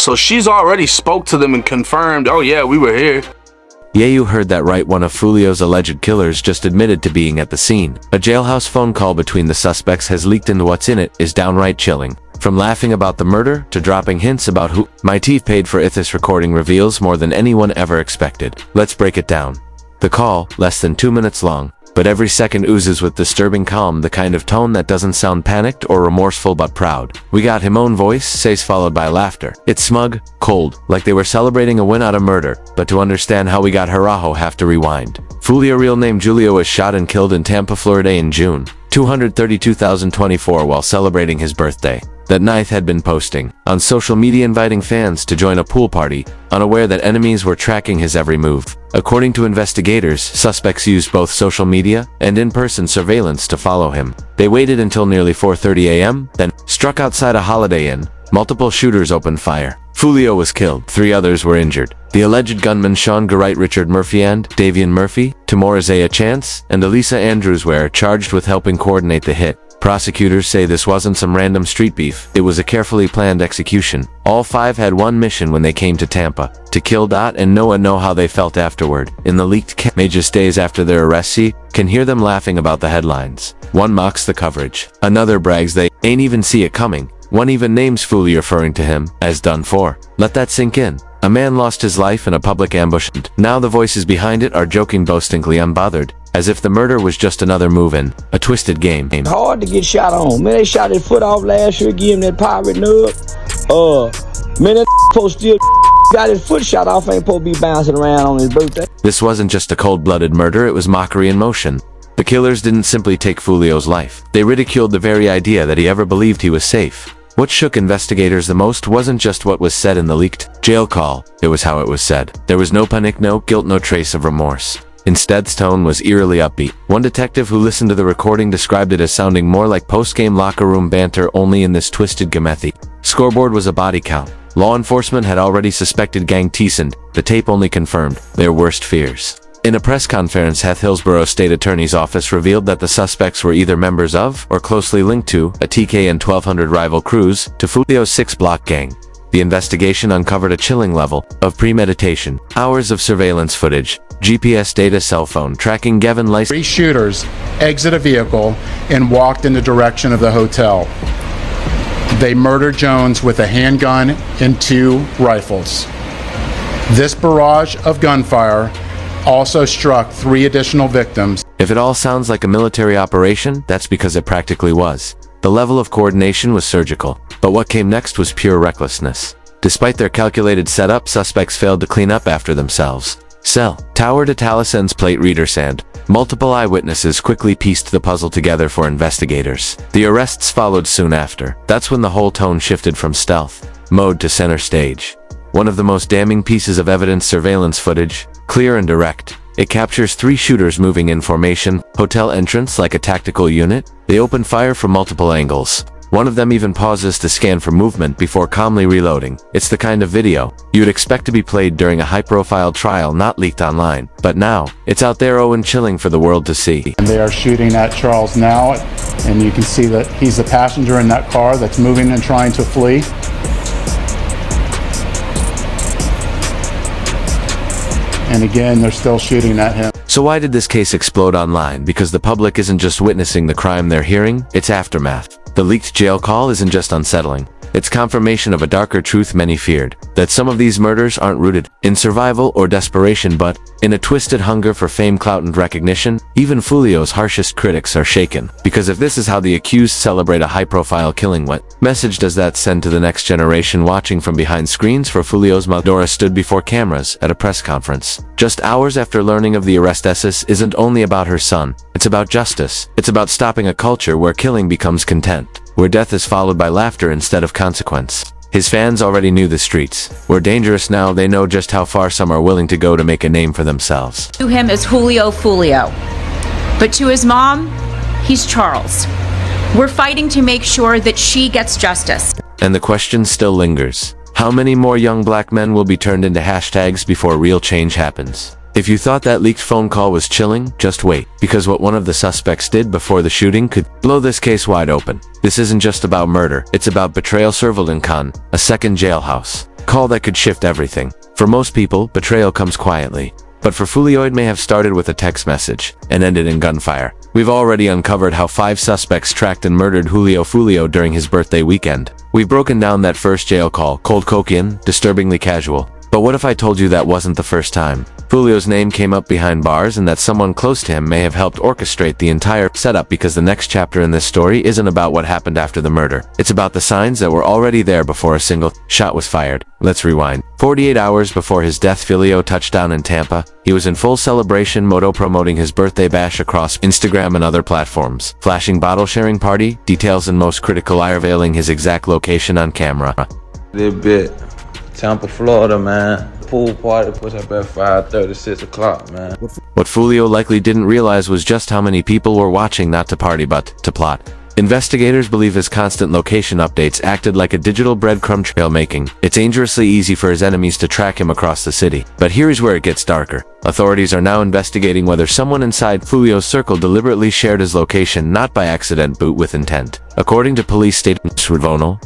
So she's already spoke to them and confirmed, oh yeah, we were here. Yeah, you heard that right. One of Foolio's alleged killers just admitted to being at the scene. A jailhouse phone call between the suspects has leaked, and what's in it is downright chilling. From laughing about the murder to dropping hints about who my teeth paid for it, this recording reveals more than anyone ever expected. Let's break it down. The call, less than 2 minutes long, but every second oozes with disturbing calm, the kind of tone that doesn't sound panicked or remorseful but proud. We got him own voice, says, followed by laughter. It's smug, cold, like they were celebrating a win out of murder, but to understand how we got Harajo have to rewind. Foolio, real name Julio, was shot and killed in Tampa, Florida in June 2024 while celebrating his birthday. That night had been posting on social media inviting fans to join a pool party, unaware that enemies were tracking his every move. According to investigators, suspects used both social media and in-person surveillance to follow him. They waited until nearly 4:30 a.m., then struck outside a Holiday Inn. Multiple shooters opened fire. Foolio was killed. 3 others were injured. The alleged gunmen Sean Garrett, Richard Murphy and Davian Murphy, Tamor Isaiah Chance, and Elisa Andrews were charged with helping coordinate the hit. Prosecutors say this wasn't some random street beef, it was a carefully planned execution. All 5 had one mission when they came to Tampa: to kill. And Noah know how they felt afterward. In the leaked just days after their arrest, can hear them laughing about the headlines. One mocks the coverage. Another brags they ain't even see it coming. One even names Foolio, referring to him as done for. Let that sink in. A man lost his life in a public ambush, and now the voices behind it are joking boastingly unbothered, as if the murder was just another move in a twisted game. Hard to get shot on. Man, they shot his foot off last year, give him that pirate nub. Man, that post still got his foot shot off, ain't supposed to be bouncing around on his birthday. This wasn't just a cold-blooded murder, it was mockery in motion. The killers didn't simply take Foolio's life. They ridiculed the very idea that he ever believed he was safe. What shook investigators the most wasn't just what was said in the leaked jail call, it was how it was said. There was no panic, no guilt, no trace of remorse. Instead, its tone was eerily upbeat. One detective who listened to the recording described it as sounding more like post-game locker room banter, only in this twisted Gamethi. Scoreboard was a body count. Law enforcement had already suspected gang Teesand. The tape only confirmed their worst fears. In a press conference, Hillsborough State Attorney's Office revealed that the suspects were either members of or closely linked to a TK and 1200 rival crews to Foolio's 6-block gang. The investigation uncovered a chilling level of premeditation, hours of surveillance footage, GPS data, cell phone tracking, Gavin Lice. 3 shooters exit a vehicle and walked in the direction of the hotel. They murdered Jones with a handgun and 2 rifles. This barrage of gunfire also struck 3 additional victims. If it all sounds like a military operation, that's because it practically was. The level of coordination was surgical, but what came next was pure recklessness. Despite their calculated setup, suspects failed to clean up after themselves. Cell tower to Talisand's plate reader sand. Multiple eyewitnesses quickly pieced the puzzle together for investigators. The arrests followed soon after. That's when the whole tone shifted from stealth mode to center stage. One of the most damning pieces of evidence, surveillance footage, clear and direct. It captures 3 shooters moving in formation, hotel entrance like a tactical unit. They open fire from multiple angles. One of them even pauses to scan for movement before calmly reloading. It's the kind of video you'd expect to be played during a high-profile trial, not leaked online. But now, it's out there and chilling for the world to see. And they are shooting at Charles now, and you can see that he's the passenger in that car that's moving and trying to flee. And again, they're still shooting at him. So why did this case explode online? Because the public isn't just witnessing the crime they're hearing, it's aftermath. The leaked jail call isn't just unsettling. It's confirmation of a darker truth many feared, that some of these murders aren't rooted in survival or desperation, but in a twisted hunger for fame, clout, and recognition. Even Foolio's harshest critics are shaken, because if this is how the accused celebrate a high-profile killing, what message does that send to the next generation watching from behind screens? For Foolio's Maldora stood before cameras at a press conference just hours after learning of the arrest. This isn't only about her son, it's about justice. It's about stopping a culture where killing becomes content, where death is followed by laughter instead of consequence. His fans already knew the streets were dangerous. Now they know just how far some are willing to go to make a name for themselves. To him as Julio Foolio, but to his mom, he's Charles. We're fighting to make sure that she gets justice. And the question still lingers. How many more young black men will be turned into hashtags before real change happens? If you thought that leaked phone call was chilling, just wait, because what one of the suspects did before the shooting could blow this case wide open. This isn't just about murder, it's about betrayal, serval and con, a second jailhouse call that could shift everything. For most people, betrayal comes quietly. But for Foolio, it may have started with a text message and ended in gunfire. We've already uncovered how 5 suspects tracked and murdered Julio Foolio during his birthday weekend. We've broken down that first jail call, cold cocaine, disturbingly casual. But what if I told you that wasn't the first time? Foolio's name came up behind bars, and that someone close to him may have helped orchestrate the entire setup, because the next chapter in this story isn't about what happened after the murder. It's about the signs that were already there before a single shot was fired. Let's rewind. 48 hours before his death, Foolio touched down in Tampa. He was in full celebration mode, promoting his birthday bash across Instagram and other platforms. Flashing bottle sharing party, details and most critical eye revealing his exact location on camera. Little bit. Tampa, Florida, man. Pool party puts up at 5:30, 6 o'clock, man. What Foolio likely didn't realize was just how many people were watching, not to party but to plot. Investigators believe his constant location updates acted like a digital breadcrumb trail, making it dangerously easy for his enemies to track him across the city. But here's where it gets darker. Authorities are now investigating whether someone inside Foolio's circle deliberately shared his location, not by accident but with intent. According to police statements,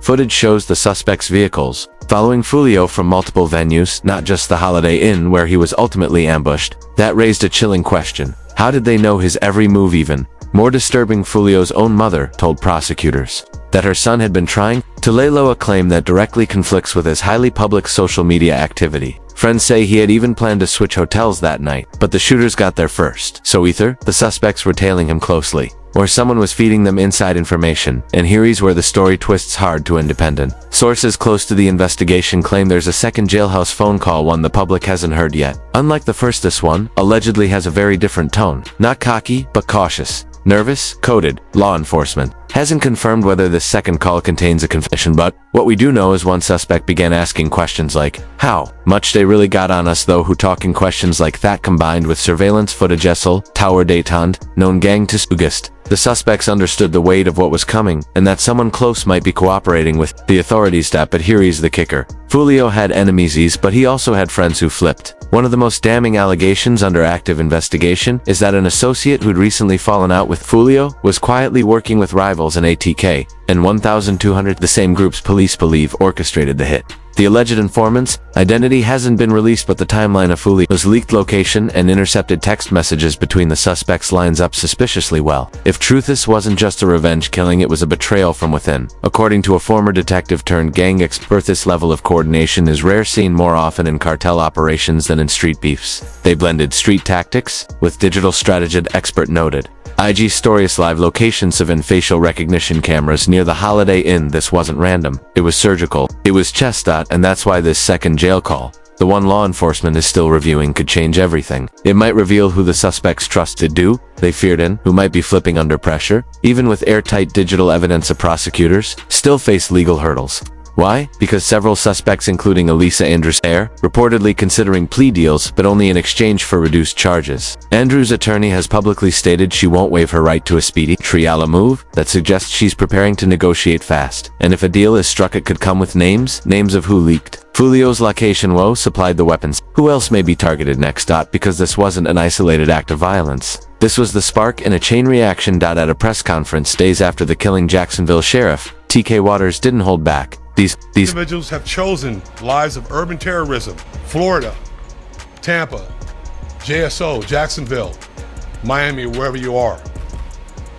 footage shows the suspect's vehicles following Foolio from multiple venues, not just the Holiday Inn where he was ultimately ambushed. That raised a chilling question. How did they know his every move even? More disturbing, Foolio's own mother told prosecutors that her son had been trying to lay low a claim that directly conflicts with his highly public social media activity. Friends say he had even planned to switch hotels that night, but the shooters got there first. So either the suspects were tailing him closely, or someone was feeding them inside information. And here's where the story twists hard to independent. Sources close to the investigation claim there's a second jailhouse phone call, one the public hasn't heard yet. Unlike the first, this one allegedly has a very different tone. Not cocky, but cautious. Nervous, coded. Law enforcement hasn't confirmed whether this second call contains a confession, but what we do know is one suspect began asking questions like, how much they really got on us though. Who talking questions like that combined with surveillance footage Tower Detente, known gang to Sugist. The suspects understood the weight of what was coming, and that someone close might be cooperating with the authorities. But here's the kicker. Foolio had enemies, but he also had friends who flipped. One of the most damning allegations under active investigation is that an associate who'd recently fallen out with Foolio was quietly working with rivals in ATK and 1,200, the same groups police believe orchestrated the hit. The alleged informant's identity hasn't been released, but the timeline of Foolio's leaked location and intercepted text messages between the suspects lines up suspiciously well. If truth, this wasn't just a revenge killing, it was a betrayal from within. According to a former detective turned gang expert, this level of coordination is rare, seen more often in cartel operations than in street beefs. They blended street tactics with digital strategy, expert noted. IG Stories live locations of facial recognition cameras near the Holiday Inn. This wasn't random. It was surgical. It was chest. And that's why this second jail call, the one law enforcement is still reviewing, could change everything. It might reveal who the suspects trusted, they feared, and who might be flipping under pressure. Even with airtight digital evidence, the prosecutors still face legal hurdles. Why? Because several suspects, including Elisa Andrews, are reportedly considering plea deals, but only in exchange for reduced charges. Andrews' attorney has publicly stated she won't waive her right to a speedy trial, a move that suggests she's preparing to negotiate fast. And if a deal is struck, it could come with names of who leaked Foolio's location, supplied the weapons. Who else may be targeted next? Because this wasn't an isolated act of violence. This was the spark in a chain reaction. At a press conference days after the killing, Jacksonville Sheriff TK Waters didn't hold back. These individuals have chosen lives of urban terrorism. Florida, Tampa, JSO, Jacksonville, Miami, wherever you are,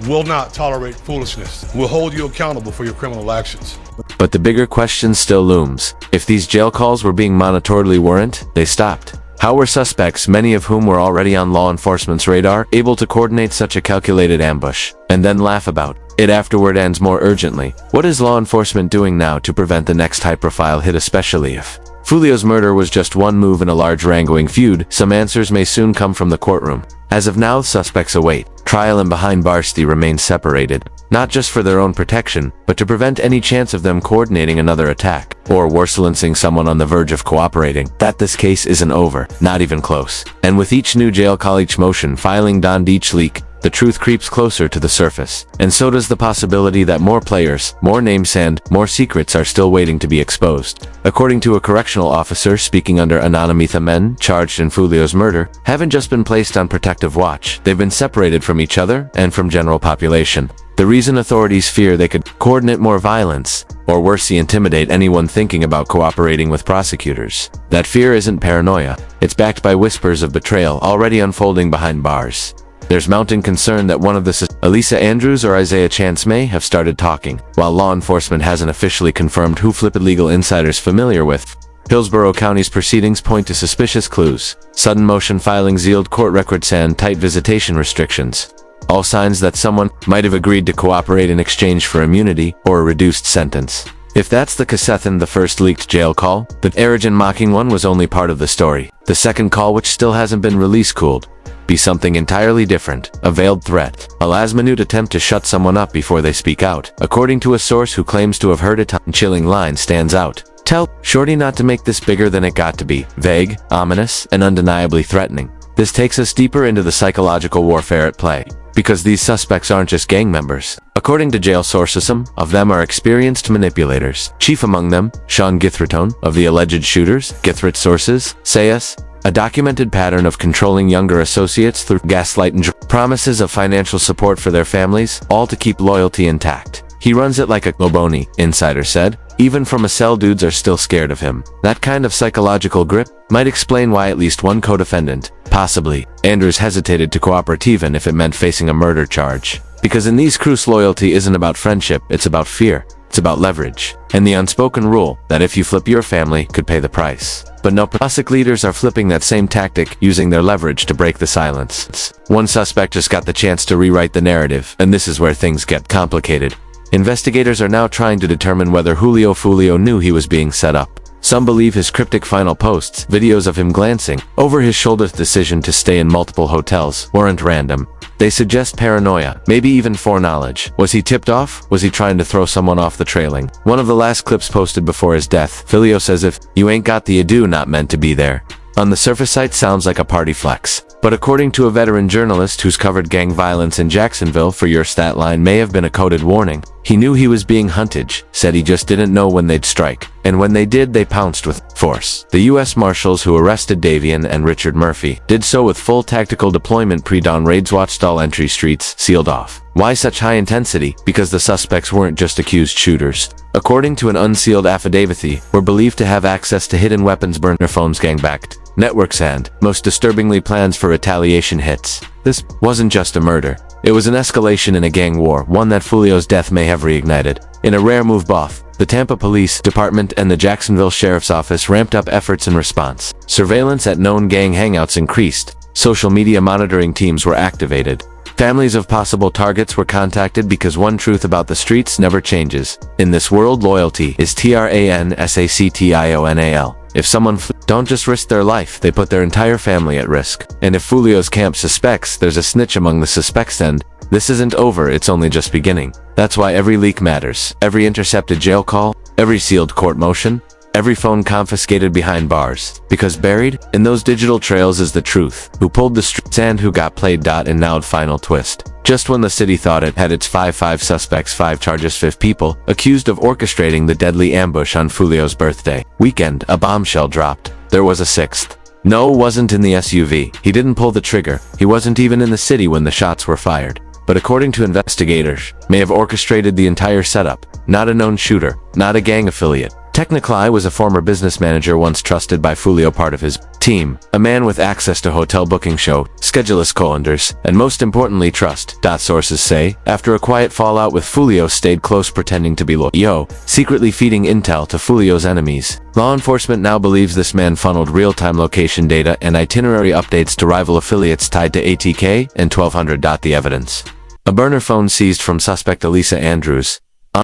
will not tolerate foolishness. We'll hold you accountable for your criminal actions. But the bigger question still looms. If these jail calls were being monetarily warranted, they stopped. How were suspects, many of whom were already on law enforcement's radar, able to coordinate such a calculated ambush and then laugh about it afterward? Ends more urgently, what is law enforcement doing now to prevent the next high-profile hit, especially if Foolio's murder was just one move in a large wrangling feud? Some answers may soon come from the courtroom. As of now, suspects await trial, and behind bars they remain separated, not just for their own protection, but to prevent any chance of them coordinating another attack, or worse, silencing someone on the verge of cooperating. That this case isn't over, not even close. And with each new jail call, each motion filing down, each leak, the truth creeps closer to the surface. And so does the possibility that more players, more names, and more secrets are still waiting to be exposed. According to a correctional officer speaking under anonymity, the men charged in Foolio's murder haven't just been placed on protective watch, they've been separated from each other and from general population. The reason authorities fear they could coordinate more violence or worse, he intimidate anyone thinking about cooperating with prosecutors. That fear isn't paranoia. It's backed by whispers of betrayal already unfolding behind bars. There's mounting concern that one of the Elisa Andrews or Isaiah Chance may have started talking, while law enforcement hasn't officially confirmed who flipped legal insiders familiar with. Hillsborough County's proceedings point to suspicious clues. Sudden motion filings yield court records and tight visitation restrictions. All signs that someone might have agreed to cooperate in exchange for immunity or a reduced sentence. If that's the case, then the first leaked jail call, the arrogant mocking one, was only part of the story. The second call, which still hasn't been release cooled, be something entirely different, a veiled threat, a last-minute attempt to shut someone up before they speak out. According to a source who claims to have heard a chilling line stands out. Tell Shorty not to make this bigger than it got to be. Vague, ominous, and undeniably threatening. This takes us deeper into the psychological warfare at play, because these suspects aren't just gang members. According to jail sources, some of them are experienced manipulators. Chief among them, Sean Githritone, of the alleged shooters. Githrit sources say us a documented pattern of controlling younger associates through gaslight and promises of financial support for their families, all to keep loyalty intact. He runs it like a Loboni, insider said. Even from a cell, dudes are still scared of him. That kind of psychological grip might explain why at least one co-defendant, possibly Andrews, hesitated to cooperate even if it meant facing a murder charge. Because in these crews, loyalty isn't about friendship, it's about fear. It's about leverage. And the unspoken rule that if you flip, your family could pay the price. But no, prosec leaders are flipping that same tactic, using their leverage to break the silence. One suspect just got the chance to rewrite the narrative, and this is where things get complicated. Investigators are now trying to determine whether Foolio knew he was being set up. Some believe his cryptic final posts, videos of him glancing over his shoulder, decision to stay in multiple hotels, weren't random. They suggest paranoia, maybe even foreknowledge. Was he tipped off? Was he trying to throw someone off the trailing? One of the last clips posted before his death, Foolio says, "If you ain't got the ado, not meant to be there." On the surface, site sounds like a party flex. But according to a veteran journalist who's covered gang violence in Jacksonville for your stat line, may have been a coded warning. He knew he was being hunted, said he just didn't know when they'd strike. And when they did, they pounced with force. The U.S. Marshals who arrested Davian and Richard Murphy did so with full tactical deployment. Pre-dawn raids watched all entry streets sealed off. Why such high intensity? Because the suspects weren't just accused shooters. According to an unsealed affidavit, they were believed to have access to hidden weapons, burner phones, gang-backed networks, and, most disturbingly, plans for retaliation hits. This wasn't just a murder. It was an escalation in a gang war, one that Foolio's death may have reignited. In a rare move, both the Tampa Police Department and the Jacksonville Sheriff's Office ramped up efforts in response. Surveillance at known gang hangouts increased. Social media monitoring teams were activated. Families of possible targets were contacted because one truth about the streets never changes. In this world, loyalty is transactional. If someone don't just risk their life, they put their entire family at risk. And if Foolio's camp suspects there's a snitch among the suspects, then this isn't over, it's only just beginning. That's why every leak matters. Every intercepted jail call, every sealed court motion, every phone confiscated behind bars. Because buried in those digital trails is the truth. Who pulled the streets and who got played. And now final twist. Just when the city thought it had its 5 suspects, 5 charges, 5 people accused of orchestrating the deadly ambush on Foolio's birthday weekend, a bombshell dropped. There was a 6th. No, wasn't in the SUV. He didn't pull the trigger. He wasn't even in the city when the shots were fired. But according to investigators, may have orchestrated the entire setup. Not a known shooter, not a gang affiliate. Technically was a former business manager once trusted by Foolio, part of his team, a man with access to hotel booking show, scheduleless calendars, and most importantly, trust. Sources say, after a quiet fallout with Foolio, stayed close, pretending to be loyal, secretly feeding intel to Foolio's enemies. Law enforcement now believes this man funneled real-time location data and itinerary updates to rival affiliates tied to ATK and 1200. The evidence. A burner phone seized from suspect Elisa Andrews,